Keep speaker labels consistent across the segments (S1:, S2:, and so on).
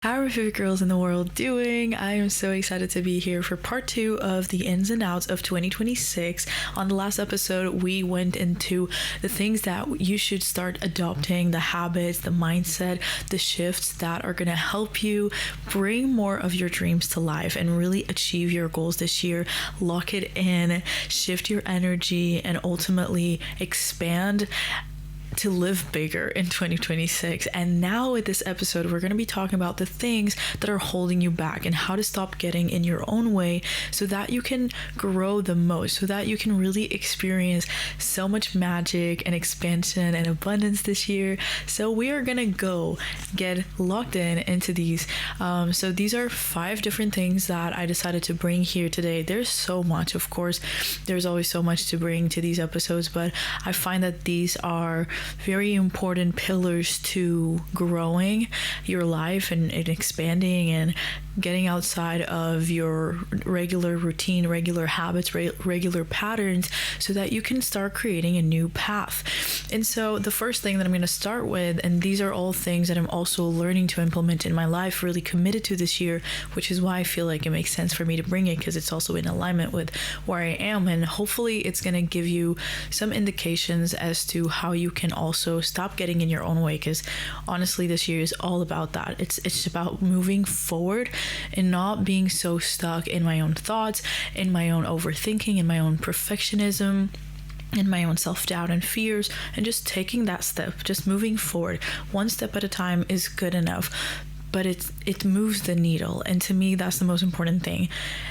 S1: How are my favorite girls in the world doing? I am so excited to be here for part 2 of the ins and outs of 2026. On the last episode, we went into the things that you should start adopting, the habits, the mindset, the shifts that are going to help you bring more of your dreams to life and really achieve your goals this year. Lock it in, shift your energy, and ultimately expand to live bigger in 2026. And now with this episode, we're going to be talking about the things that are holding you back and how to stop getting in your own way so that you can grow the most, so that you can really experience so much magic and expansion and abundance this year. So we are going to go get locked into these. So these are 5 different things that I decided to bring here today. There's so much, of course, there's always so much to bring to these episodes, but I find that these are very important pillars to growing your life and expanding and getting outside of your regular routine, regular habits, regular patterns, so that you can start creating a new path. And so the first thing that I'm going to start with, and these are all things that I'm also learning to implement in my life, really committed to this year, which is why I feel like it makes sense for me to bring it, because it's also in alignment with where I am. And hopefully it's going to give you some indications as to how you can also stop getting in your own way, because honestly this year is all about that. It's about moving forward and not being so stuck in my own thoughts, in my own overthinking, in my own perfectionism, in my own self-doubt and fears, and just taking that step, just moving forward one step at a time is good enough, but it moves the needle, and to me that's the most important thing.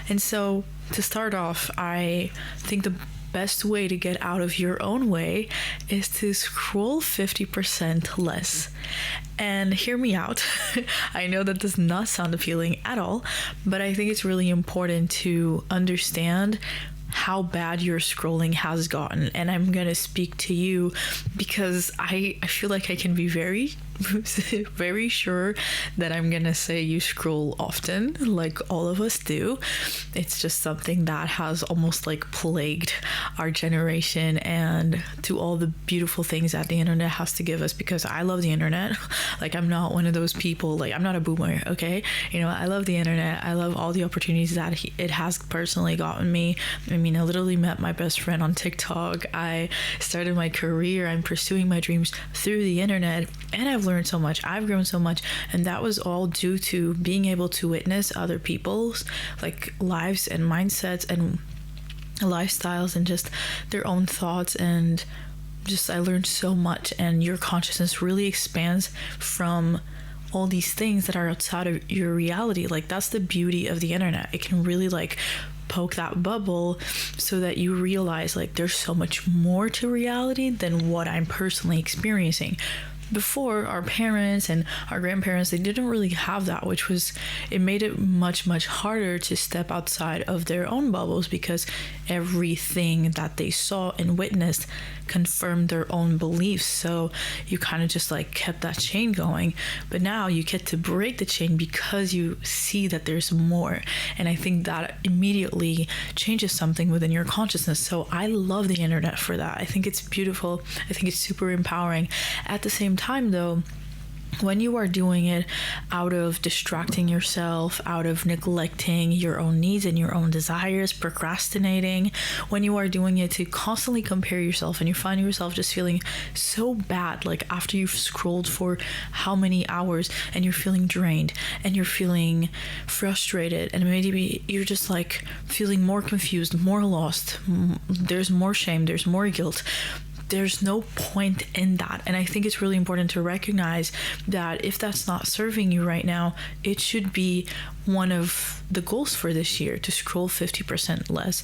S1: And so to start off, I think the best way to get out of your own way is to scroll 50% less. And hear me out. I know that does not sound appealing at all, but I think it's really important to understand how bad your scrolling has gotten. And I'm gonna speak to you because I feel like I can be very very sure that I'm gonna say you scroll often, like all of us do. It's just something that has almost like plagued our generation, and to all the beautiful things that the internet has to give us, because I love the internet. Like, I'm not one of those people, like, I'm not a boomer, okay? You know, I love the internet. I love all the opportunities that it has personally gotten me. I mean, I literally met my best friend on TikTok. I started my career. I'm pursuing my dreams through the internet, and I've learned so much. I've grown so much, and that was all due to being able to witness other people's like lives and mindsets and lifestyles and just their own thoughts, and just I learned so much. And your consciousness really expands from all these things that are outside of your reality. Like, that's the beauty of the internet. It can really like poke that bubble so that you realize like there's so much more to reality than what I'm personally experiencing. Before, our parents and our grandparents, they didn't really have that, which was, it made it much harder to step outside of their own bubbles, because everything that they saw and witnessed confirmed their own beliefs. So you kind of just like kept that chain going. But now you get to break the chain because you see that there's more, and I think that immediately changes something within your consciousness. So I love the internet for that. I think it's beautiful. I think it's super empowering. At the same time though, when you are doing it out of distracting yourself, out of neglecting your own needs and your own desires, procrastinating, when you are doing it to constantly compare yourself, and you find yourself just feeling so bad, like after you've scrolled for how many hours, and you're feeling drained and you're feeling frustrated, and maybe you're just like feeling more confused, more lost, there's more shame, there's more guilt. There's no point in that. And I think it's really important to recognize that if that's not serving you right now, it should be one of the goals for this year, to scroll 50% less.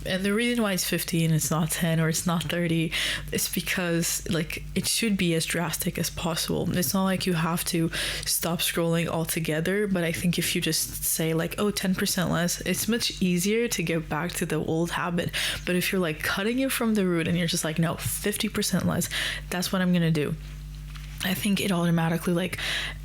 S1: And the reason why it's 50 and it's not 10 or it's not 30 is because like it should be as drastic as possible. It's not like you have to stop scrolling altogether, but I think if you just say like, oh, 10% less, it's much easier to get back to the old habit. But if you're like cutting it from the root and you're just like, no, 50% less, that's what I'm gonna do, I think it automatically like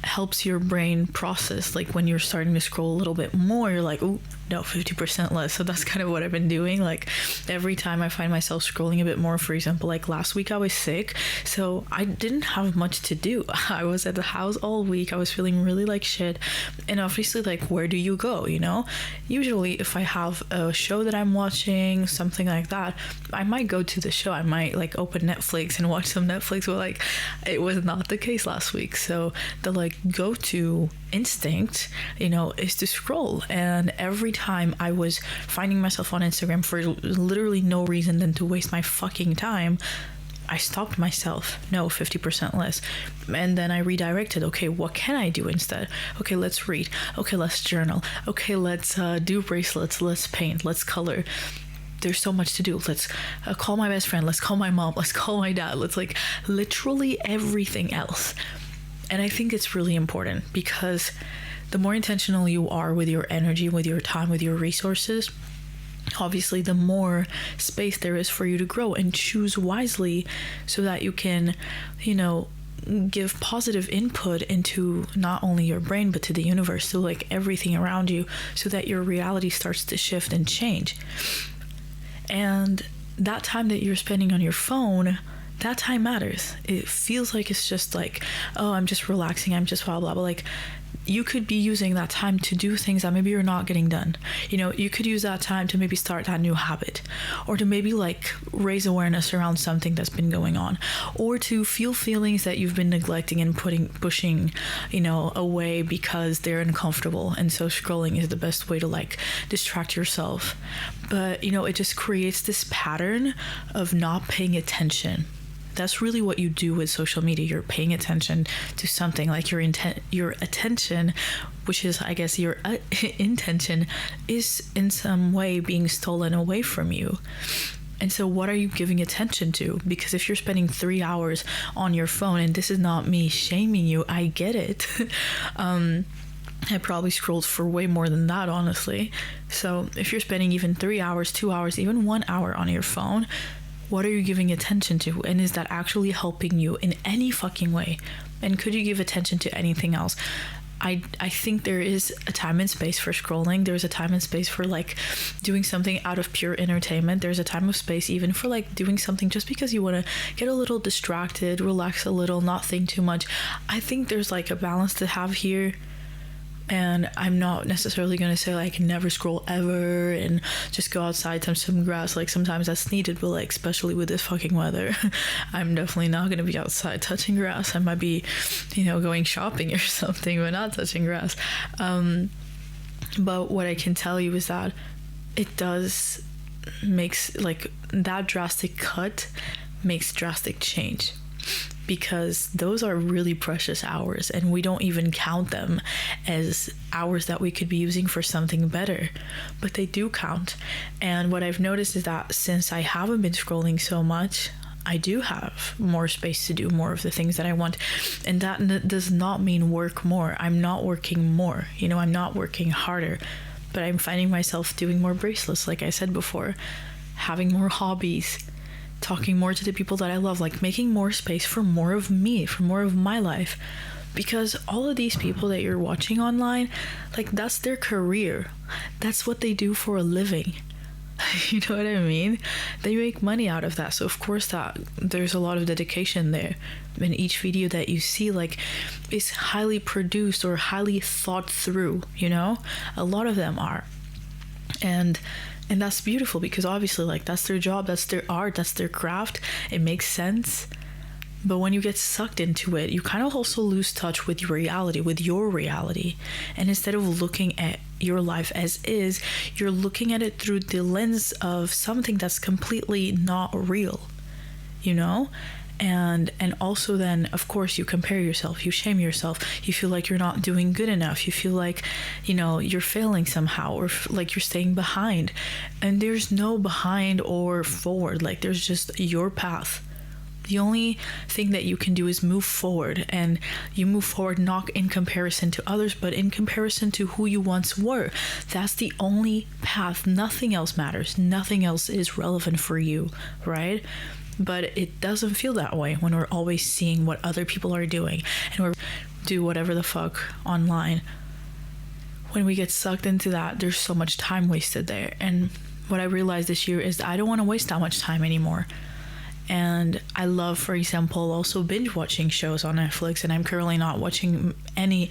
S1: helps your brain process. Like when you're starting to scroll a little bit more, you're like, oh, No, 50% less. So that's kind of what I've been doing. Like every time I find myself scrolling a bit more, for example, like last week I was sick, so I didn't have much to do. I was at the house all week. I was feeling really like shit. And obviously, like, where do you go, you know? Usually if I have a show that I'm watching, something like that, I might go to the show. I might like open Netflix and watch some Netflix, but like it was not the case last week. So the like go-to instinct, you know, is to scroll. And every time I was finding myself on Instagram for literally no reason than to waste my fucking time, I stopped myself. No, 50% less. And then I redirected. Okay, what can I do instead? Okay, let's read. Okay, let's journal. Okay, let's do bracelets. Let's paint. Let's color. There's so much to do. Let's call my best friend. Let's call my mom. Let's call my dad. Let's like literally everything else. And I think it's really important, because the more intentional you are with your energy, with your time, with your resources, obviously the more space there is for you to grow, and choose wisely so that you can, you know, give positive input into not only your brain but to the universe, so like everything around you, so that your reality starts to shift and change. And that time that you're spending on your phone, that time matters. It feels like it's just like, oh, I'm just relaxing, I'm just blah blah blah. Like, you could be using that time to do things that maybe you're not getting done. You know, you could use that time to maybe start that new habit, or to maybe like raise awareness around something that's been going on, or to feel feelings that you've been neglecting and pushing, you know, away because they're uncomfortable. And so scrolling is the best way to like distract yourself. But, you know, it just creates this pattern of not paying attention. That's really what you do with social media. You're paying attention to something. Like your attention, which is, I guess, your intention, is in some way being stolen away from you. And so what are you giving attention to? Because if you're spending 3 hours on your phone, and this is not me shaming you, I get it. I probably scrolled for way more than that, honestly. So if you're spending even 3 hours, 2 hours, even 1 hour on your phone, what are you giving attention to? And is that actually helping you in any fucking way? And could you give attention to anything else? I think there is a time and space for scrolling. There's a time and space for like doing something out of pure entertainment. There's a time of space even for like doing something just because you want to get a little distracted, relax a little, not think too much. I think there's like a balance to have here. And I'm not necessarily going to say like never scroll ever and just go outside, touch some grass. Like sometimes that's needed, but like especially with this fucking weather, I'm definitely not going to be outside touching grass. I might be, you know, going shopping or something, but not touching grass. But what I can tell you is that it does makes like that drastic cut makes drastic change. Because those are really precious hours, and we don't even count them as hours that we could be using for something better, but they do count. And what I've noticed is that since I haven't been scrolling so much, I do have more space to do more of the things that I want. And that does not mean work more. I'm not working more, you know, I'm not working harder, but I'm finding myself doing more bracelets, like I said before, having more hobbies, talking more to the people that I love, like making more space for more of me, for more of my life. Because all of these people that you're watching online, like that's their career. That's what they do for a living. You know what I mean? They make money out of that. So of course that there's a lot of dedication there. And each video that you see like is highly produced or highly thought through, you know? A lot of them are. And that's beautiful, because obviously like that's their job, that's their art, that's their craft. It makes sense. But when you get sucked into it, you kind of also lose touch with your reality. And instead of looking at your life as is, you're looking at it through the lens of something that's completely not real, you know? And also then, of course, you compare yourself, you shame yourself, you feel like you're not doing good enough, you feel like, you know, you're failing somehow, or like you're staying behind. And there's no behind or forward, like there's just your path. The only thing that you can do is move forward, and you move forward not in comparison to others, but in comparison to who you once were. That's the only path. Nothing else matters. Nothing else is relevant for you, right? But it doesn't feel that way when we're always seeing what other people are doing and we do whatever the fuck online. when we get sucked into that, there's so much time wasted there. And what I realized this year is that I don't want to waste that much time anymore. And I love, for example, also binge watching shows on Netflix, and I'm currently not watching any,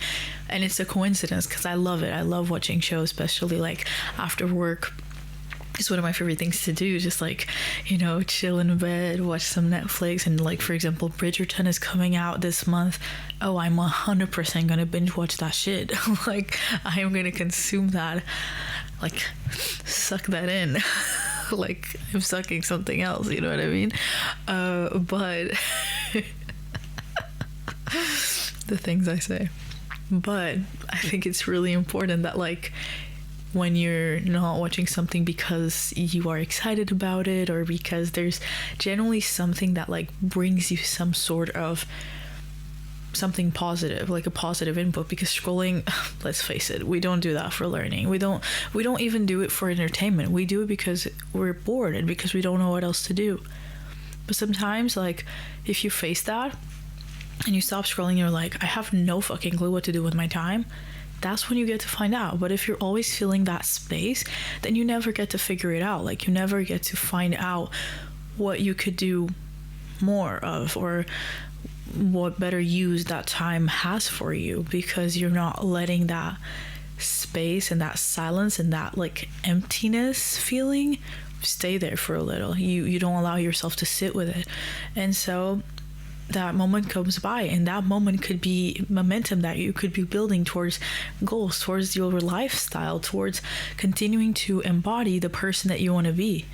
S1: and it's a coincidence because I love it. I love watching shows, especially like after work. It's one of my favorite things to do, just like, you know, chill in bed, watch some Netflix. And like, for example, Bridgerton is coming out this month. Oh, I'm 100% gonna binge watch that shit. Like, I am gonna consume that, like, suck that in. Like I'm sucking something else, you know what I mean? But the things I say. But I think it's really important that, like, when you're not watching something because you are excited about it, or because there's generally something that like brings you some sort of something positive, like a positive input. Because scrolling, let's face it, we don't do that for learning. We don't even do it for entertainment. We do it because we're bored and because we don't know what else to do. But sometimes, like, if you face that and you stop scrolling, you're like, I have no fucking clue what to do with my time. That's when you get to find out. But if you're always filling that space, then you never get to figure it out. Like, you never get to find out what you could do more of, or what better use that time has for you, because you're not letting that space and that silence and that like emptiness feeling stay there for a little. You don't allow yourself to sit with it. And so that moment comes by, and that moment could be momentum that you could be building towards goals, towards your lifestyle, towards continuing to embody the person that you want to be,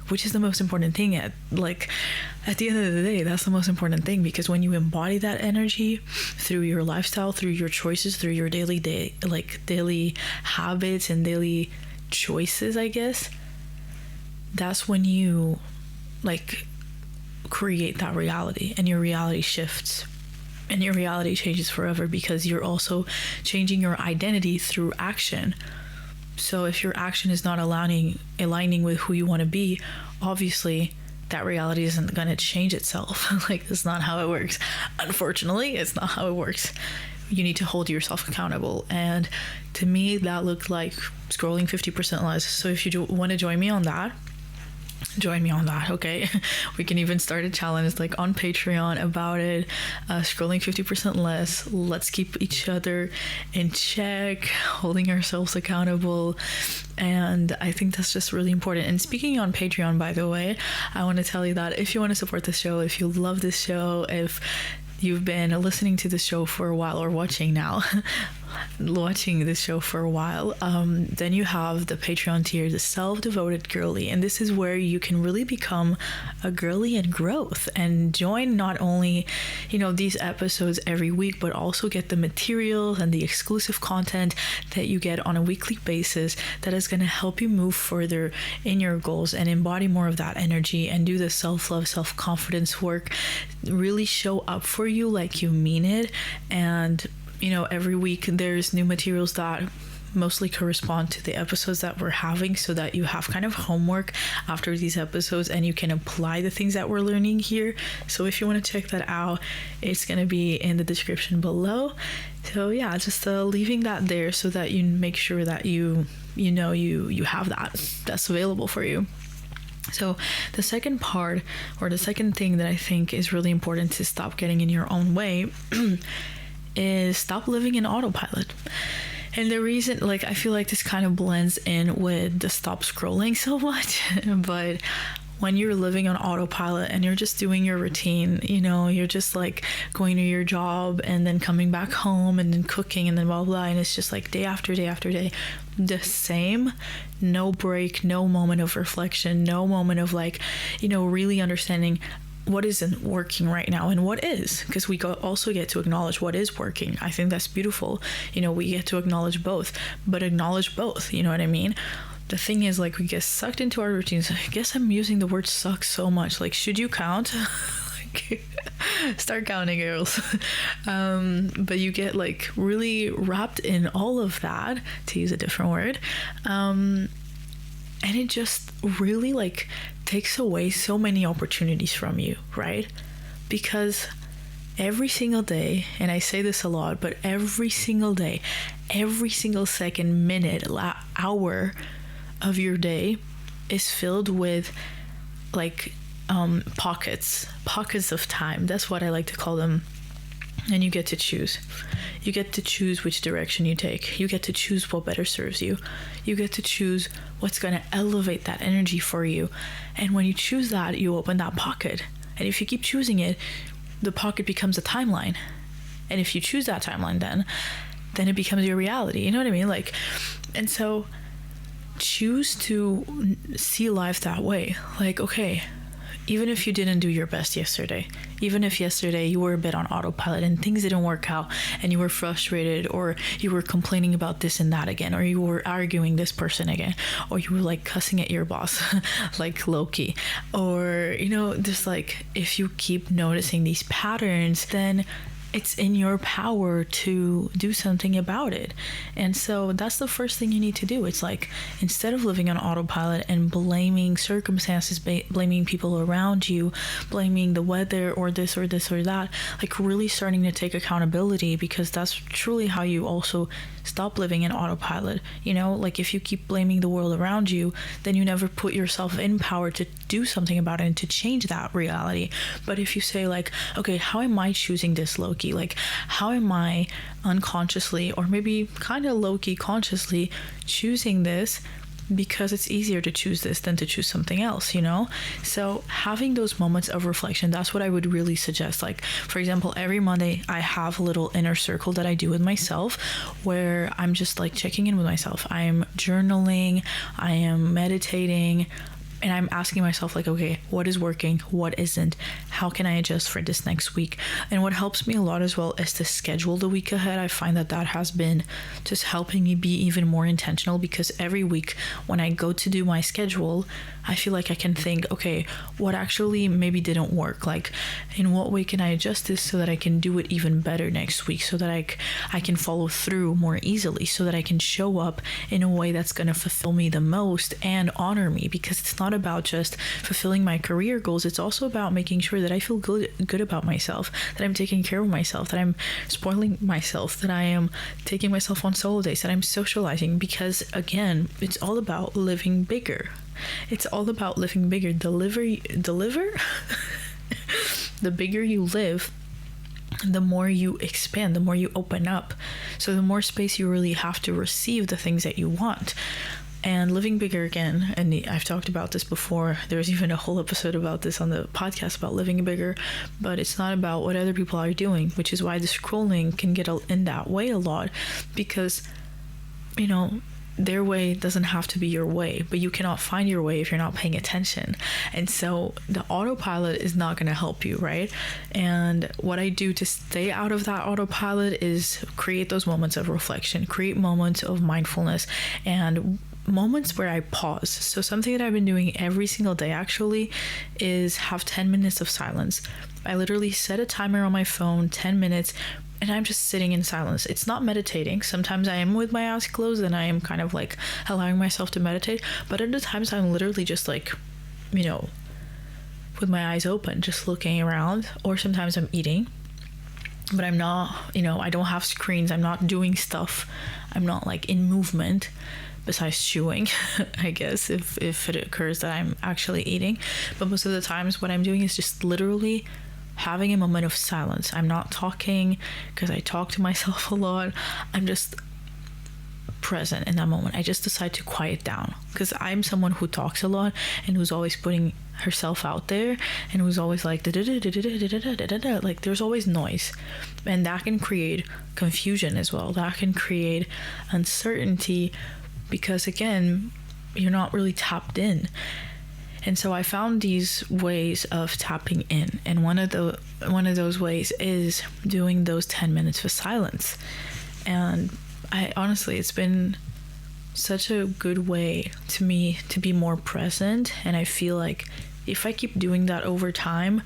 S1: which is the most important thing. At the end of the day, that's the most important thing, because when you embody that energy through your lifestyle, through your choices, through your daily habits and daily choices, I guess, that's when you like create that reality, and your reality shifts and your reality changes forever, because you're also changing your identity through action. So if your action is not aligning with who you want to be, obviously that reality isn't going to change itself. Like, that's not how it works. Unfortunately, it's not how it works. You need to hold yourself accountable. And to me, that looked like scrolling 50% less. So if you want to join me on that, okay? We can even start a challenge like on Patreon about it. Scrolling 50% less. Let's keep each other in check, holding ourselves accountable. And I think that's just really important. And speaking on Patreon, by the way, I want to tell you that if you want to support the show, if you love this show, if you've been listening to the show for a while, or watching this show for a while, then you have the Patreon tier, the Self-Devoted Girly. And this is where you can really become a girly in growth and join not only, these episodes every week, but also get the materials and the exclusive content that you get on a weekly basis that is going to help you move further in your goals and embody more of that energy and do the self-love, self-confidence work, really show up for you like you mean it. And every week there's new materials that mostly correspond to the episodes that we're having, so that you have kind of homework after these episodes and you can apply the things that we're learning here. So if you want to check that out, it's going to be in the description below. So yeah, just leaving that there so that you make sure that you have that's available for you. So the second part, or the second thing that I think is really important to stop getting in your own way is stop living in autopilot. And the reason, I feel like this kind of blends in with the stop scrolling so much, but when you're living on autopilot and you're just doing your routine, you're just like going to your job and then coming back home and then cooking and then blah, blah, and it's just like day after day after day, the same, no break, no moment of reflection, no moment of really understanding what isn't working right now and what is, because we also get to acknowledge what is working. I think that's beautiful. We get to acknowledge both, but acknowledge both, you know what I mean? The thing is, we get sucked into our routines. I guess I'm using the word suck so much. Should you count? Start counting, girls. But you get really wrapped in all of that, to use a different word. And it just really takes away so many opportunities from you, right? Because every single day, and I say this a lot, but every single day, every single second, minute, hour of your day is filled with like pockets of time. That's what I like to call them. And you get to choose. You get to choose which direction you take. You get to choose what better serves you. You get to choose what's going to elevate that energy for you. And when you choose that, you open that pocket. And if you keep choosing it, the pocket becomes a timeline. And if you choose that timeline, then it becomes your reality. You know what I mean? Like, and so choose to see life that way. Like, okay, even if you didn't do your best yesterday, even if yesterday you were a bit on autopilot and things didn't work out and you were frustrated, or you were complaining about this and that again, or you were arguing this person again, or you were like cussing at your boss like Loki, or, you know, just like, if you keep noticing these patterns, then it's in your power to do something about it. And so that's the first thing you need to do. It's like, instead of living on autopilot and blaming circumstances, blaming people around you, blaming the weather or this or this or that, like really starting to take accountability, because that's truly how you also stop living in autopilot. You know, like if you keep blaming the world around you, then you never put yourself in power to do something about it and to change that reality. But if you say like, okay, how am I choosing this, Loki? Like, how am I unconsciously, or maybe kind of low-key consciously, choosing this? Because it's easier to choose this than to choose something else, you know? So having those moments of reflection, that's what I would really suggest. Like, for example, every Monday I have a little inner circle that I do with myself, where I'm just like checking in with myself. I'm journaling, I am meditating, and I'm asking myself like, okay, what is working? What isn't? How can I adjust for this next week? And what helps me a lot as well is to schedule the week ahead. I find that has been just helping me be even more intentional, because every week when I go to do my schedule, I feel like I can think, okay, what actually maybe didn't work? Like, in what way can I adjust this so that I can do it even better next week, so that I can follow through more easily, so that I can show up in a way that's going to fulfill me the most and honor me. Because it's not about just fulfilling my career goals, it's also about making sure that I feel good about myself, that I'm taking care of myself, that I'm spoiling myself, that I am taking myself on solo days, that I'm socializing. Because again, it's all about living bigger. It's all about living bigger. Deliver the bigger you live, the more you expand, the more you open up. So the more space you really have to receive the things that you want. And living bigger, again, and I've talked about this before, there's even a whole episode about this on the podcast about living bigger, but it's not about what other people are doing, which is why the scrolling can get in that way a lot, because, you know, their way doesn't have to be your way, but you cannot find your way if you're not paying attention. And so the autopilot is not going to help you, right? And what I do to stay out of that autopilot is create those moments of reflection, create moments of mindfulness, and moments where I pause. So something that I've been doing every single day actually is have 10 minutes of silence. I literally set a timer on my phone, 10 minutes, and I'm just sitting in silence. It's not meditating. Sometimes I am with my eyes closed and I am kind of like allowing myself to meditate, but other times I'm literally just like, you know, with my eyes open, just looking around. Or sometimes I'm eating, but I'm not, you know, I don't have screens, I'm not doing stuff, I'm not like in movement besides chewing, I guess, if it occurs that I'm actually eating. But most of the times what I'm doing is just literally having a moment of silence. I'm not talking because I talk to myself a lot. I'm just present in that moment. I just decide to quiet down, because I'm someone who talks a lot and who's always putting herself out there and who's always like like there's always noise, and that can create confusion as well. That can create uncertainty, because again, you're not really tapped in. And so I found these ways of tapping in, and one of those ways is doing those 10 minutes of silence. And I honestly, it's been such a good way to me to be more present, and I feel like if I keep doing that over time,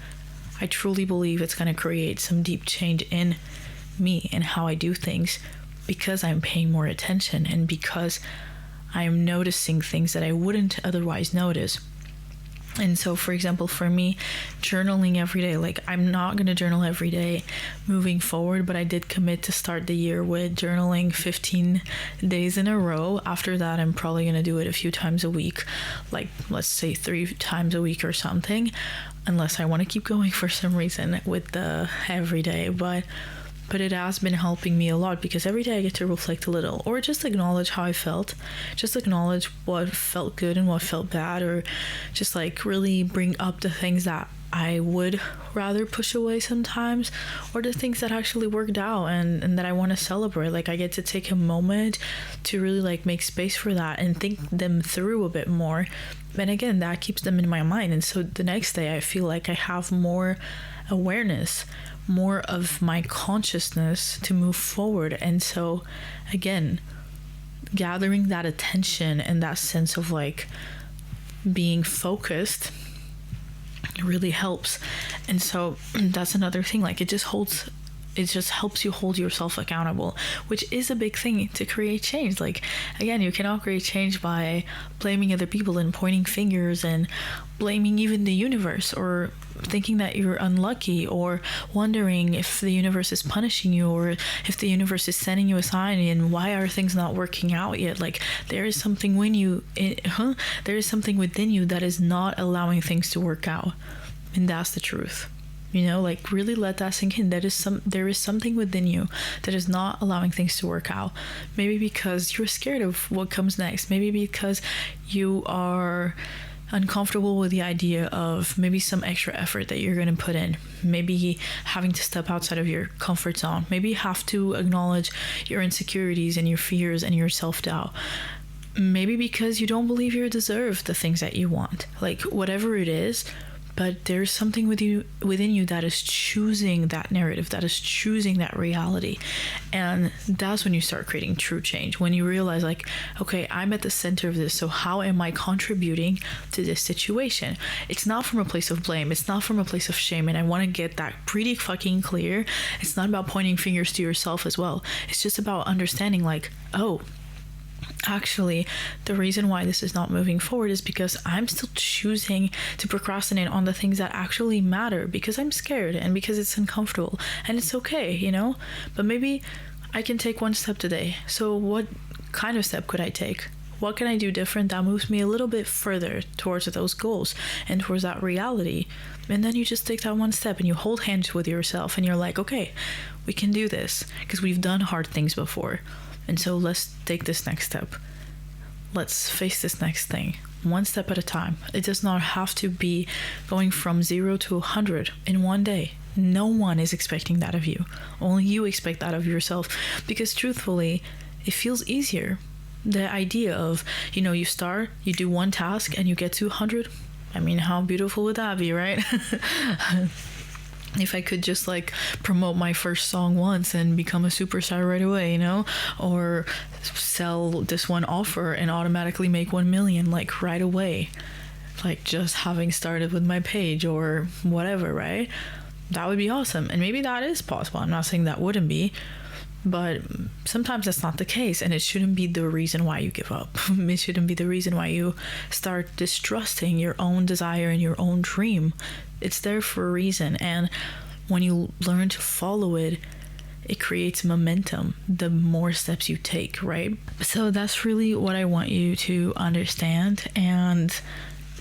S1: I truly believe it's going to create some deep change in me and how I do things, because I'm paying more attention and because I'm noticing things that I wouldn't otherwise notice. And so, for example, for me, journaling every day, like I'm not going to journal every day moving forward, but I did commit to start the year with journaling 15 days in a row. After that, I'm probably going to do it a few times a week, like let's say 3 times a week or something, unless I want to keep going for some reason with the every day. But it has been helping me a lot, because every day I get to reflect a little, or just acknowledge how I felt, just acknowledge what felt good and what felt bad, or just like really bring up the things that I would rather push away sometimes, or the things that actually worked out and that I want to celebrate. Like I get to take a moment to really like make space for that and think them through a bit more. And again, that keeps them in my mind. And so the next day I feel like I have more awareness, more of my consciousness to move forward. And so again, gathering that attention and that sense of like being focused really helps. And so that's another thing, like it just helps you hold yourself accountable, which is a big thing to create change. Like again, you cannot create change by blaming other people and pointing fingers and blaming even the universe, or thinking that you're unlucky, or wondering if the universe is punishing you, or if the universe is sending you a sign and why are things not working out yet. Like there is something there is something within you that is not allowing things to work out, and that's the truth. Like really let that sink in. There is something within you that is not allowing things to work out. Maybe because you're scared of what comes next. Maybe because you are uncomfortable with the idea of maybe some extra effort that you're going to put in. Maybe having to step outside of your comfort zone. Maybe have to acknowledge your insecurities and your fears and your self-doubt. Maybe because you don't believe you deserve the things that you want. Like whatever it is, but there's something within you that is choosing that narrative, that is choosing that reality. And that's when you start creating true change, when you realize like, okay, I'm at the center of this, so how am I contributing to this situation? It's not from a place of blame, it's not from a place of shame, and I want to get that pretty fucking clear. It's not about pointing fingers to yourself as well. It's just about understanding like, oh, actually, the reason why this is not moving forward is because I'm still choosing to procrastinate on the things that actually matter, because I'm scared and because it's uncomfortable, and it's okay, but maybe I can take one step today. So what kind of step could I take? What can I do different that moves me a little bit further towards those goals and towards that reality? And then you just take that one step and you hold hands with yourself and you're like, okay, we can do this, because we've done hard things before. And so let's take this next step. Let's face this next thing, one step at a time. It does not have to be going from 0 to 100 in one day. No one is expecting that of you. Only you expect that of yourself, because truthfully, it feels easier. The idea of, you start, you do one task and you get to 100. I mean, how beautiful would that be, right? If I could just like promote my first song once and become a superstar right away, or sell this one offer and automatically make 1 million like right away, like just having started with my page or whatever, right? That would be awesome. And maybe that is possible. I'm not saying that wouldn't be, but sometimes that's not the case, and it shouldn't be the reason why you give up. It shouldn't be the reason why you start distrusting your own desire and your own dream. It's there for a reason, and when you learn to follow it, it creates momentum the more steps you take, right? So that's really what I want you to understand, and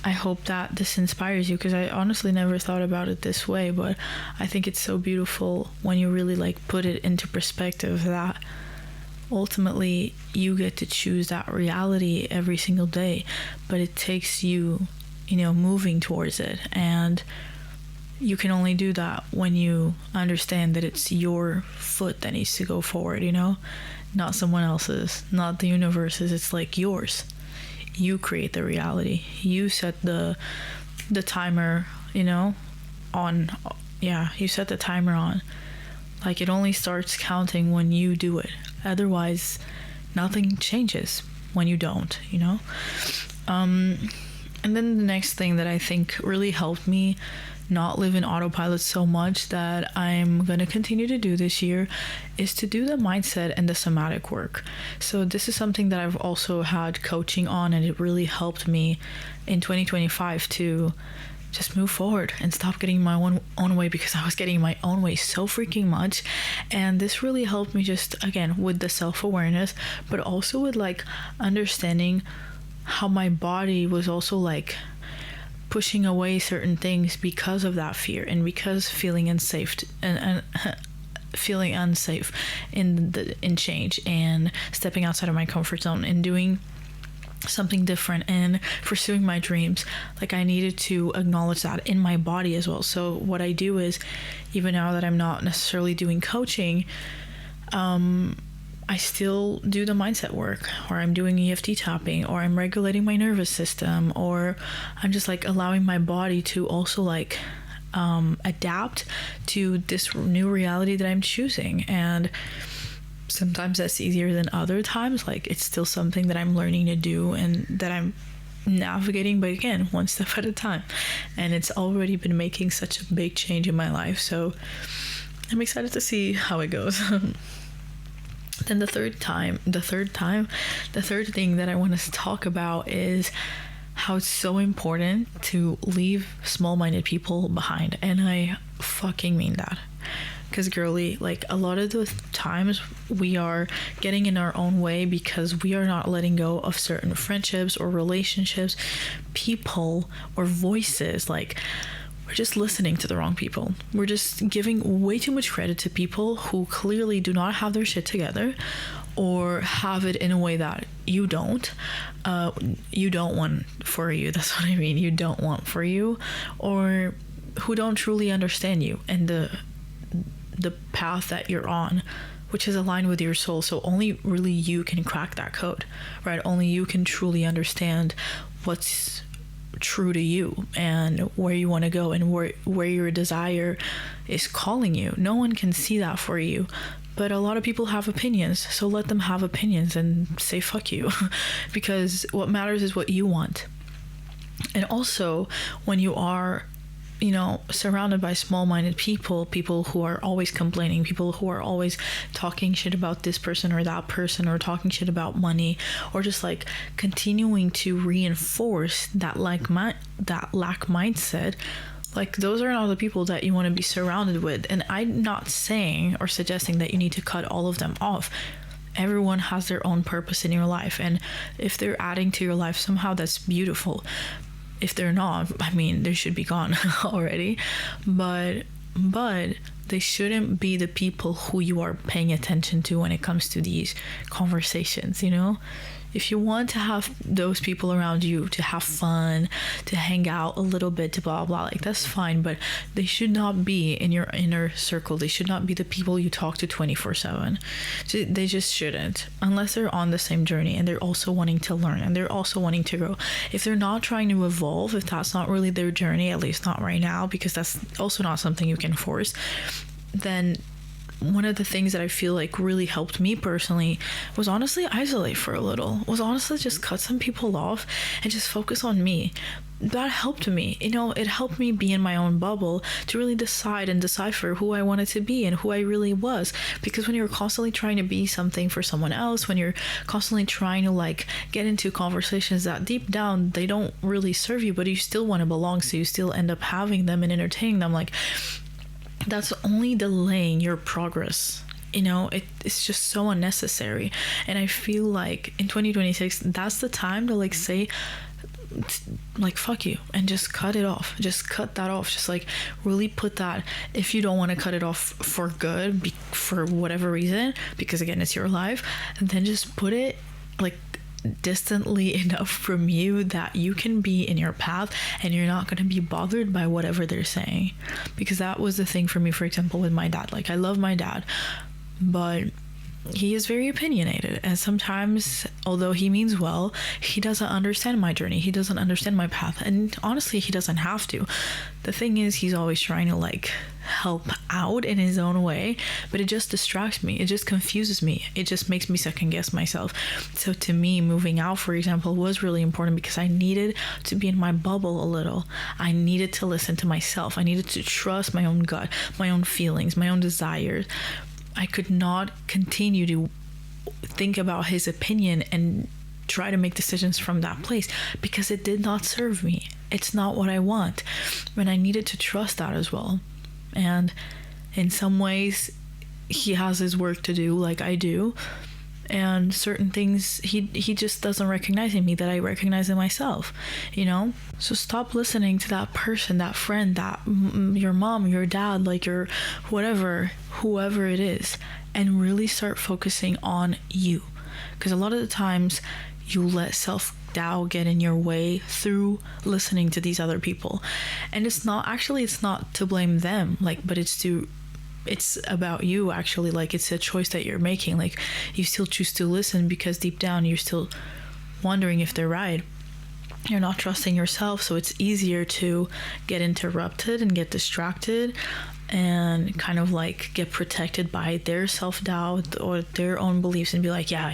S1: I hope that this inspires you, because I honestly never thought about it this way, but I think it's so beautiful when you really like put it into perspective that ultimately you get to choose that reality every single day, but it takes you, moving towards it. And you can only do that when you understand that it's your foot that needs to go forward, not someone else's, not the universe's. It's like yours. You create the reality. You set the timer, on. You set the timer on. Like, it only starts counting when you do it. Otherwise, nothing changes when you don't, And then the next thing that I think really helped me not live in autopilot so much that I'm gonna continue to do this year is to do the mindset and the somatic work. So this is something that I've also had coaching on, and it really helped me in 2025 to just move forward and stop getting my own way, because I was getting my own way so freaking much. And this really helped me, just again with the self-awareness, but also with like understanding how my body was also like pushing away certain things because of that fear, and because feeling unsafe and feeling unsafe in change, and stepping outside of my comfort zone and doing something different and pursuing my dreams. Like, I needed to acknowledge that in my body as well. So what I do is, even now that I'm not necessarily doing coaching, I still do the mindset work, or I'm doing EFT tapping, or I'm regulating my nervous system, or I'm just like allowing my body to also like adapt to this new reality that I'm choosing. And sometimes that's easier than other times. Like, it's still something that I'm learning to do and that I'm navigating, but again, one step at a time. And it's already been making such a big change in my life, so I'm excited to see how it goes. Then the third thing that I want to talk about is how it's so important to leave small-minded people behind. And I fucking mean that. Because girly, like, a lot of the times we are getting in our own way because we are not letting go of certain friendships or relationships, people or voices. Like, we're just listening to the wrong people. We're just giving way too much credit to people who clearly do not have their shit together, or have it in a way that you don't want for you. That's what I mean. You don't want for you, or who don't truly understand you and the path that you're on, which is aligned with your soul. So only really you can crack that code, right? Only you can truly understand what's true to you and where you want to go and where your desire is calling you. No one can see that for you, but a lot of people have opinions, so let them have opinions and say fuck you. Because what matters is what you want. And also, when you are surrounded by small-minded people who are always complaining, people who are always talking shit about this person or that person, or talking shit about money, or just like continuing to reinforce that lack mindset, like, those are not the people that you want to be surrounded with. And I'm not saying or suggesting that you need to cut all of them off. Everyone has their own purpose in your life, and if they're adding to your life somehow, that's beautiful. If they're not, I mean, they should be gone already. But they shouldn't be the people who you are paying attention to when it comes to these conversations, If you want to have those people around you to have fun, to hang out a little bit, to blah, blah, like, that's fine. But they should not be in your inner circle. They should not be the people you talk to 24/7. They just shouldn't, unless they're on the same journey and they're also wanting to learn and they're also wanting to grow. If they're not trying to evolve, if that's not really their journey, at least not right now, because that's also not something you can force, then one of the things that I feel like really helped me personally was honestly isolate for a little, was honestly just cut some people off and just focus on me. That helped me, it helped me be in my own bubble to really decide and decipher who I wanted to be and who I really was. Because when you're constantly trying to be something for someone else, when you're constantly trying to like get into conversations that deep down they don't really serve you, but you still want to belong, so you still end up having them and entertaining them, like, that's only delaying your progress. It's just so unnecessary. And I feel like in 2026, that's the time to like say, like, fuck you, and just cut it off. Just cut that off. Just like really put that, if you don't want to cut it off for good, for whatever reason, because again, it's your life, then just put it like distantly enough from you that you can be in your path and you're not going to be bothered by whatever they're saying. Because that was the thing for me, for example, with my dad. Like, I love my dad, but he is very opinionated, and sometimes, although he means well, he doesn't understand my journey, he doesn't understand my path, and honestly he doesn't have to. The thing is, he's always trying to like help out in his own way, but it just distracts me, it just confuses me, it just makes me second guess myself. So to me, moving out, for example, was really important because I needed to be in my bubble a little. I needed to listen to myself, I needed to trust my own gut, my own feelings, my own desires. I could not continue to think about his opinion and try to make decisions from that place because it did not serve me. It's not what I want. And I needed to trust that as well. And in some ways, he has his work to do like I do. And certain things he just doesn't recognize in me that I recognize in myself, you know? So stop listening to that person, that friend, that your mom, your dad, like your whoever it is, and really start focusing on you. Because a lot of the times you let self-doubt get in your way through listening to these other people. And it's not to blame them, like, but it's about you actually. Like, it's a choice that you're making. Like, you still choose to listen because deep down you're still wondering if they're right. You're not trusting yourself, so it's easier to get interrupted and get distracted and kind of like get protected by their self-doubt or their own beliefs and be like, yeah,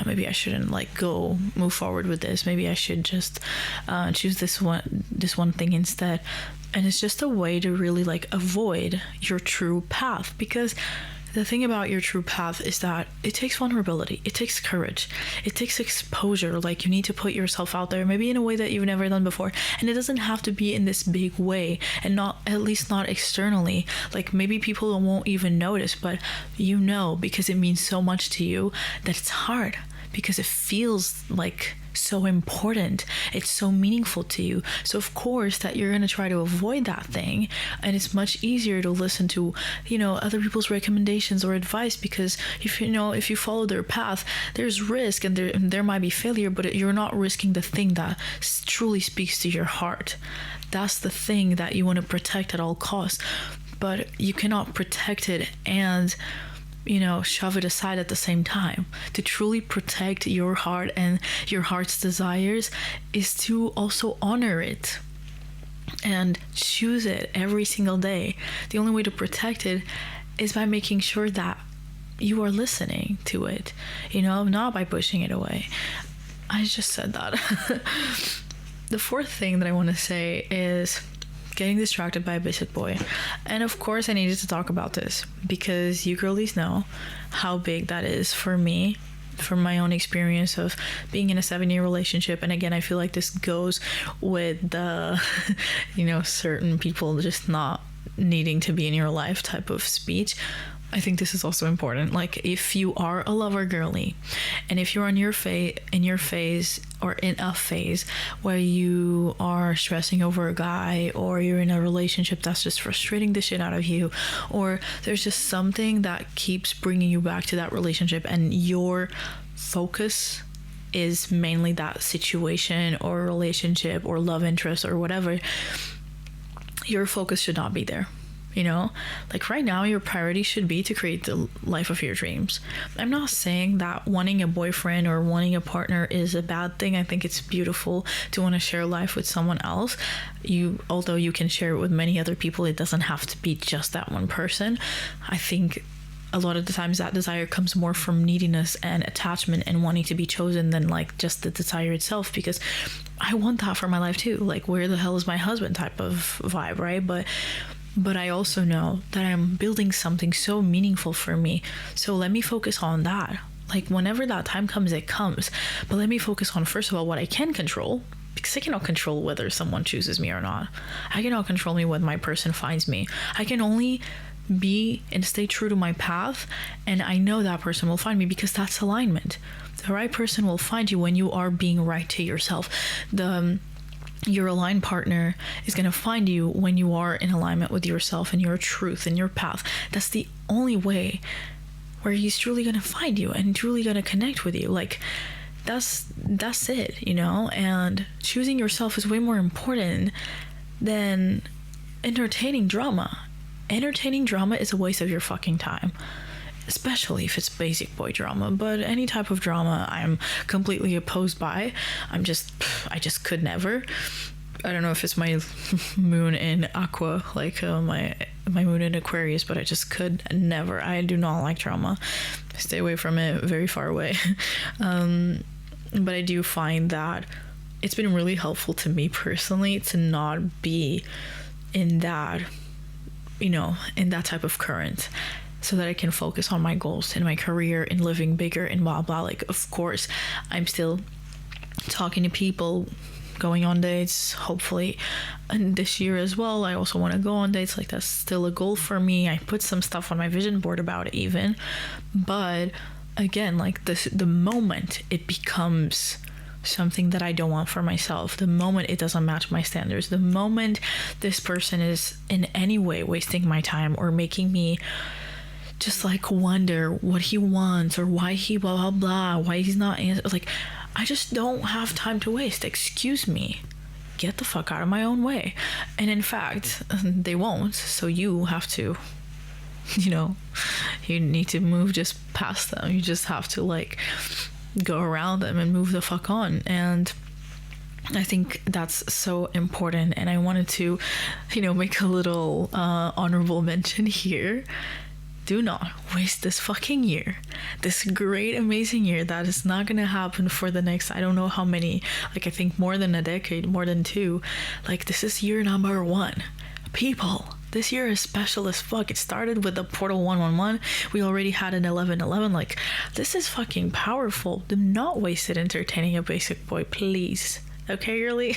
S1: maybe I shouldn't like move forward with this, maybe I should just choose this one thing instead. And it's just a way to really like avoid your true path, because the thing about your true path is that it takes vulnerability, it takes courage, it takes exposure. Like, you need to put yourself out there, maybe in a way that you've never done before. And it doesn't have to be in this big way, and at least not externally. Like, maybe people won't even notice, but because it means so much to you that it's hard, because it feels like so important, it's so meaningful to you. So of course that you're going to try to avoid that thing, and it's much easier to listen to other people's recommendations or advice, because if you follow their path, there's risk and there might be failure, but you're not risking the thing that truly speaks to your heart. That's the thing that you want to protect at all costs, but you cannot protect it and shove it aside at the same time. To truly protect your heart and your heart's desires is to also honor it and choose it every single day. The only way to protect it is by making sure that you are listening to it, not by pushing it away. I just said that. The fourth thing that I want to say is getting distracted by a biscuit boy. And of course I needed to talk about this because you girlies know how big that is for me, from my own experience of being in a 7-year relationship. And again, I feel like this goes with the certain people just not needing to be in your life type of speech. I think this is also important. Like, if you are a lover girly, and if you're in a phase where you are stressing over a guy, or you're in a relationship that's just frustrating the shit out of you, or there's just something that keeps bringing you back to that relationship, and your focus is mainly that situation or relationship or love interest or whatever, your focus should not be there. Like, right now your priority should be to create the life of your dreams. I'm not saying that wanting a boyfriend or wanting a partner is a bad thing. I think it's beautiful to want to share life with someone else. Although you can share it with many other people, it doesn't have to be just that one person. I think a lot of the times that desire comes more from neediness and attachment and wanting to be chosen than like just the desire itself, because I want that for my life too. Like, where the hell is my husband type of vibe, right? But I also know that I'm building something so meaningful for me. So let me focus on that. Like, whenever that time comes, it comes. But let me focus on, first of all, what I can control, because I cannot control whether someone chooses me or not. I cannot control when my person finds me. I can only be and stay true to my path, and I know that person will find me because that's alignment. The right person will find you when you are being right to yourself. Your aligned partner is going to find you when you are in alignment with yourself and your truth and your path. That's the only way where he's truly going to find you and truly going to connect with you. Like, that's it, and choosing yourself is way more important than entertaining drama. Entertaining drama is a waste of your fucking time. especially if it's basic boy drama. But any type of drama I'm completely opposed by. I just could never. I don't know if it's my moon in Aqua, like my moon in Aquarius, but I just could never. I do not like drama. Stay away from it, very far away. But I do find that it's been really helpful to me personally to not be in that, in that type of current, so that I can focus on my goals in my career and living bigger and blah blah. Like, of course, I'm still talking to people, going on dates, hopefully, and this year as well. I also want to go on dates. Like, that's still a goal for me. I put some stuff on my vision board about it even, but again, like the moment it becomes something that I don't want for myself, the moment it doesn't match my standards, the moment this person is in any way wasting my time or making me just like wonder what he wants or why he blah blah blah, why he's not like, I just don't have time to waste. Excuse me, get the fuck out of my own way. And in fact, they won't, so you have to, you need to move just past them. You just have to like go around them and move the fuck on. And I think that's so important. And I wanted to, make a little honorable mention here. Do not waste this fucking year, this great, amazing year that is not gonna happen for the next, I don't know how many, like I think more than a decade, more than 2. Like, this is year number 1. People, this year is special as fuck. It started with the portal 111. We already had an 1111. Like, this is fucking powerful. Do not waste it entertaining a basic boy, please. Okay, really?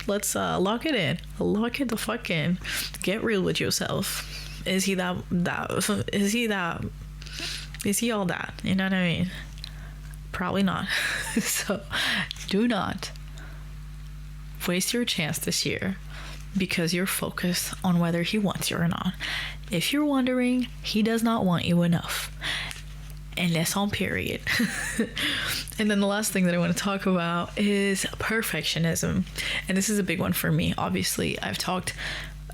S1: Let's lock it in. Lock it the fuck in. Get real with yourself. Is he all that? You know what I mean? Probably not. So do not waste your chance this year because you're focused on whether he wants you or not. If you're wondering, he does not want you enough. And that's on period. And then the last thing that I want to talk about is perfectionism. And this is a big one for me. Obviously, have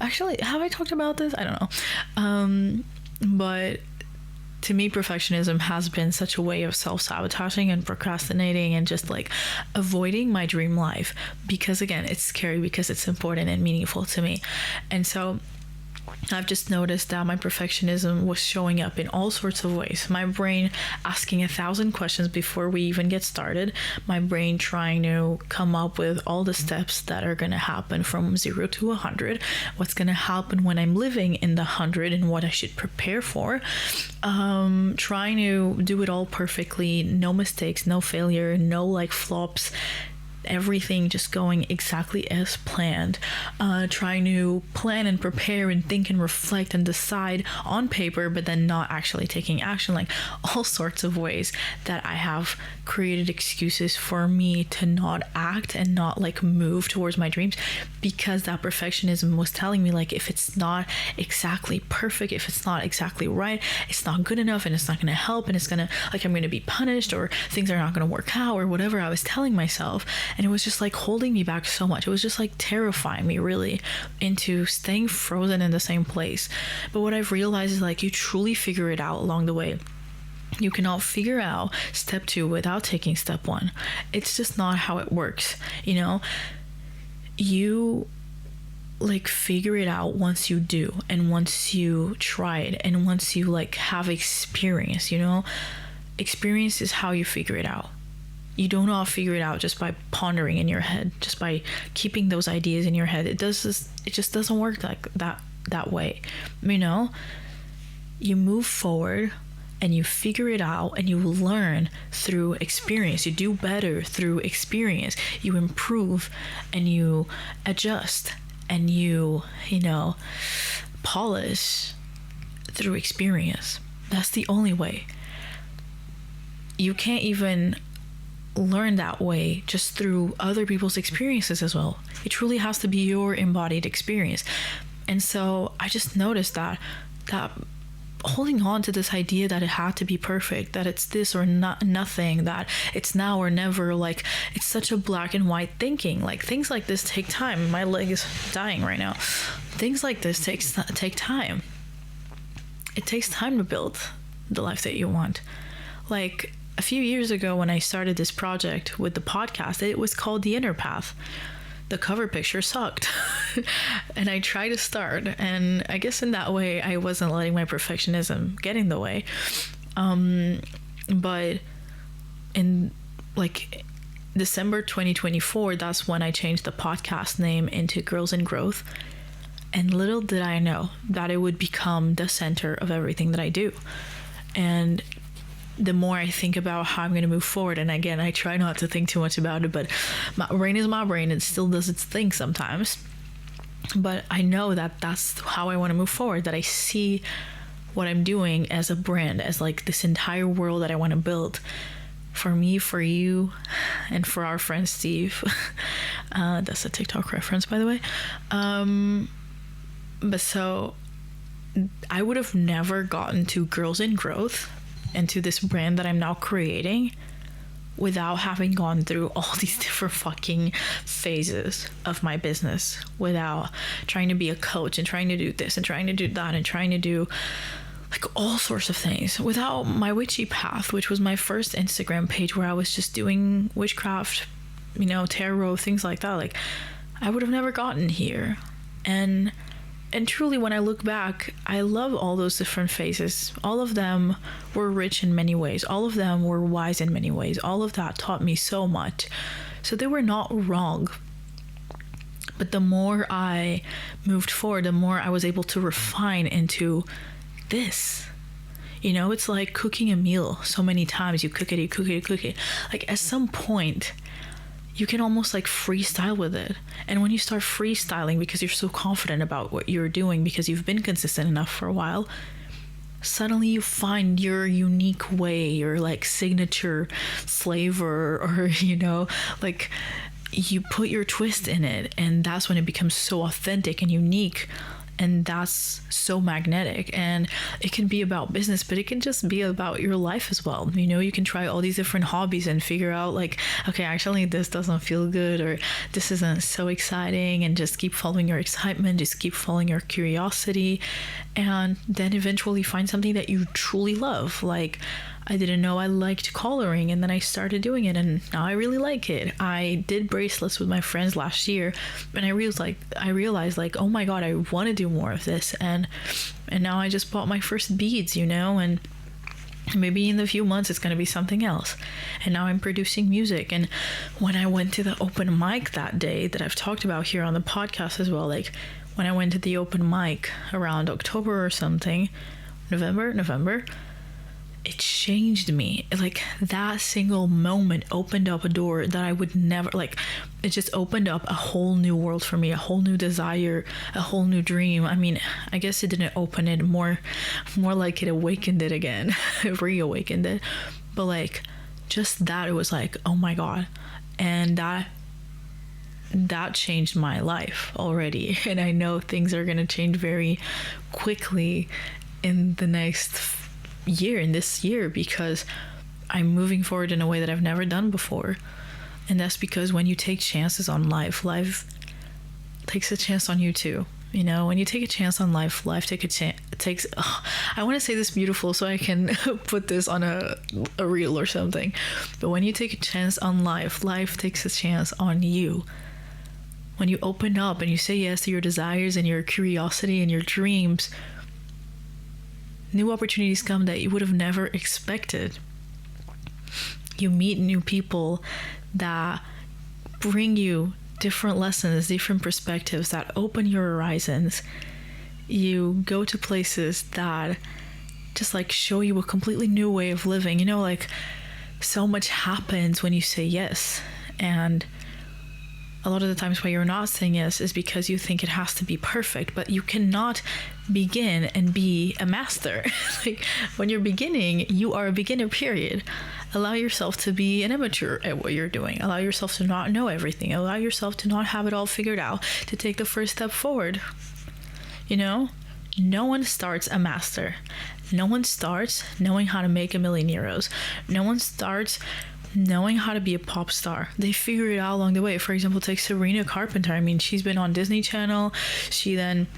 S1: I talked about this? I don't know. But to me, perfectionism has been such a way of self-sabotaging and procrastinating and just like avoiding my dream life, because again, it's scary because it's important and meaningful to me. And so I've just noticed that my perfectionism was showing up in all sorts of ways. My brain asking 1,000 questions before we even get started. My brain trying to come up with all the steps that are going to happen from 0 to 100. What's going to happen when I'm living in the 100 and what I should prepare for. Trying to do it all perfectly. No mistakes, no failure, no like flops. Everything just going exactly as planned, trying to plan and prepare and think and reflect and decide on paper, but then not actually taking action. Like, all sorts of ways that I have created excuses for me to not act and not like move towards my dreams, because that perfectionism was telling me like, if it's not exactly perfect, if it's not exactly right, it's not good enough and it's not going to help, and it's going to like, I'm going to be punished, or things are not going to work out, or whatever I was telling myself. And it was just like holding me back so much. It was just like terrifying me really into staying frozen in the same place. But what I've realized is like, you truly figure it out along the way. You cannot figure out step 2 without taking step 1. It's just not how it works. You like figure it out once you do, and once you try it, and once you like have experience. Experience is how you figure it out. You do not figure it out just by pondering in your head, just by keeping those ideas in your head. It just doesn't work like that way. You move forward and you figure it out, and you learn through experience. You do better through experience. You improve and you adjust and you polish through experience. That's the only way. You can't even learn that way just through other people's experiences as well. It truly has to be your embodied experience. And so I just noticed that holding on to this idea that it had to be perfect, that it's this or not nothing, that it's now or never, like, it's such a black and white thinking. Like, things like this take time. My leg is dying right now. Things like this take time. It takes time to build. the life that you want. Like a few years ago when I started this project with the podcast, it was called The Inner Path. The cover picture sucked. And I tried to start, and I guess in that way I wasn't letting my perfectionism get in the way. But in like December 2024, that's when I changed the podcast name into Girls in Growth. And little did I know that it would become the center of everything that I do. And the more I think about how I'm going to move forward, and again, I try not to think too much about it, but my brain is my brain. It still does its thing sometimes. But I know that that's how I want to move forward, that I see what I'm doing as a brand, as like this entire world that I want to build for me, for you, and for our friend Steve. That's a TikTok reference, by the way. But so I would have never gotten to Girls in Growth and to this brand that I'm now creating without having gone through all these different fucking phases of my business, without trying to be a coach and trying to do this and trying to do that and trying to do like all sorts of things, without my witchy path, which was my first Instagram page where I was just doing witchcraft, tarot, things like that. Like I would have never gotten here. And truly, when I look back, I love all those different phases. All of them were rich in many ways. All of them were wise in many ways. All of that taught me so much. So they were not wrong. But the more I moved forward, the more I was able to refine into this. It's like cooking a meal so many times. You cook it. Like at some point, you can almost like freestyle with it. And when you start freestyling because you're so confident about what you're doing, because you've been consistent enough for a while, suddenly you find your unique way, your like signature flavor, or like you put your twist in it, and that's when it becomes so authentic and unique. And that's so magnetic. And it can be about business, but it can just be about your life as well. You can try all these different hobbies and figure out like, okay, actually this doesn't feel good, or this isn't so exciting, and just keep following your excitement, just keep following your curiosity, and then eventually find something that you truly love. Like I didn't know I liked coloring, and then I started doing it, and now I really like it. I did bracelets with my friends last year, and I realized like, oh my god, I want to do more of this, and now I just bought my first beads, and maybe in a few months it's going to be something else. And now I'm producing music. And when I went to the open mic that day that I've talked about here on the podcast as well, like when I went to the open mic around October or something, November, it changed me. Like that single moment opened up a door that I would never, like it just opened up a whole new world for me, a whole new desire, a whole new dream. I mean, I guess it didn't open it, more like it awakened it again, reawakened it. But like just that, it was like, oh my god. And that changed my life already. And I know things are going to change very quickly in the next year, in this year, because I'm moving forward in a way that I've never done before. And that's because when you take chances on life takes a chance on you too. When you take a chance on life takes I want to say this beautiful so I can put this on a reel or something, but when you take a chance on life takes a chance on you. When you open up and you say yes to your desires and your curiosity and your dreams, new opportunities come that you would have never expected. You meet new people that bring you different lessons, different perspectives that open your horizons. You go to places that just like show you a completely new way of living. Like so much happens when you say yes. And a lot of the times why you're not saying yes is because you think it has to be perfect, but you cannot begin and be a master. Like when you're beginning, you are a beginner, period. Allow yourself to be an amateur at what you're doing. Allow yourself to not know everything. Allow yourself to not have it all figured out, to take the first step forward. No one starts a master. No one starts knowing how to make €1 million. No one starts knowing how to be a pop star. They figure it out along the way. For example, take Sabrina Carpenter. I mean, she's been on Disney Channel. She then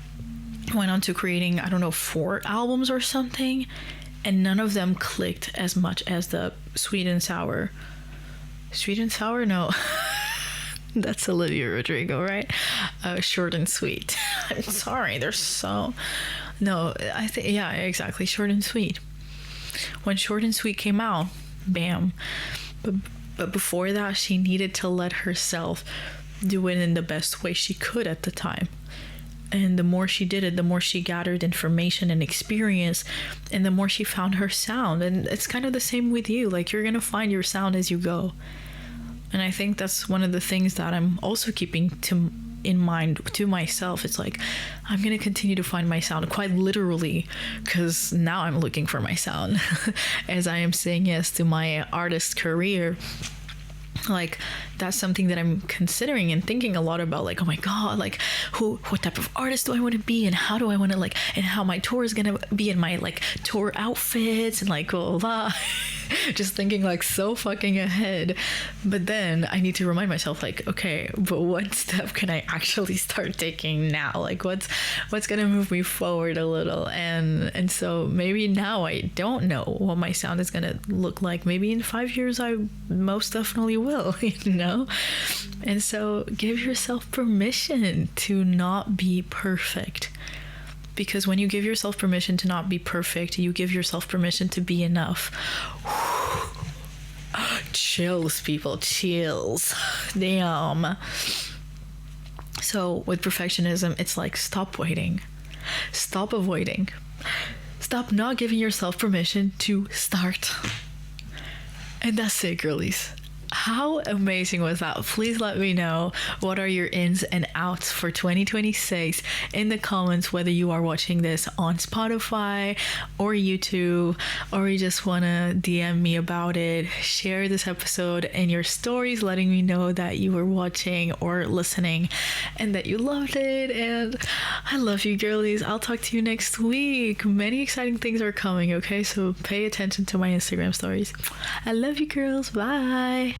S1: went on to creating, 4 albums or something. and none of them clicked as much as the sweet and sour. Sweet and sour? No. That's Olivia Rodrigo, right? Short and sweet. I'm sorry, there's so... No, I think, yeah, exactly. Short and sweet. When Short and Sweet came out, bam. But before that, she needed to let herself do it in the best way she could at the time. And the more she did it, the more she gathered information and experience, and the more she found her sound. And it's kind of the same with you. Like, you're going to find your sound as you go. And I think that's one of the things that I'm also keeping in mind to myself. It's like, I'm going to continue to find my sound, quite literally, because now I'm looking for my sound as I am saying yes to my artist career. Like, that's something that I'm considering and thinking a lot about. Like, oh my god, like, what type of artist do I want to be, and how do I want to, like, and how my tour is gonna be, in my, like, tour outfits, and like, blah, blah. Just thinking, like, so fucking ahead. But then I need to remind myself, like, okay, but what step can I actually start taking now? Like, what's gonna move me forward a little? And so maybe now I don't know what my sound is gonna look like. Maybe in 5 years I most definitely will, you know? And so give yourself permission to not be perfect. Because when you give yourself permission to not be perfect, you give yourself permission to be enough. Chills, people, chills. Damn. So with perfectionism, it's like, stop waiting. Stop avoiding. Stop not giving yourself permission to start. And that's it, girlies. How amazing was that? Please let me know what are your ins and outs for 2026 in the comments, whether you are watching this on Spotify or YouTube, or you just want to DM me about it. Share this episode in your stories, letting me know that you were watching or listening and that you loved it. And I love you, girlies. I'll talk to you next week. Many exciting things are coming, okay? So pay attention to my Instagram stories. I love you, girls. Bye.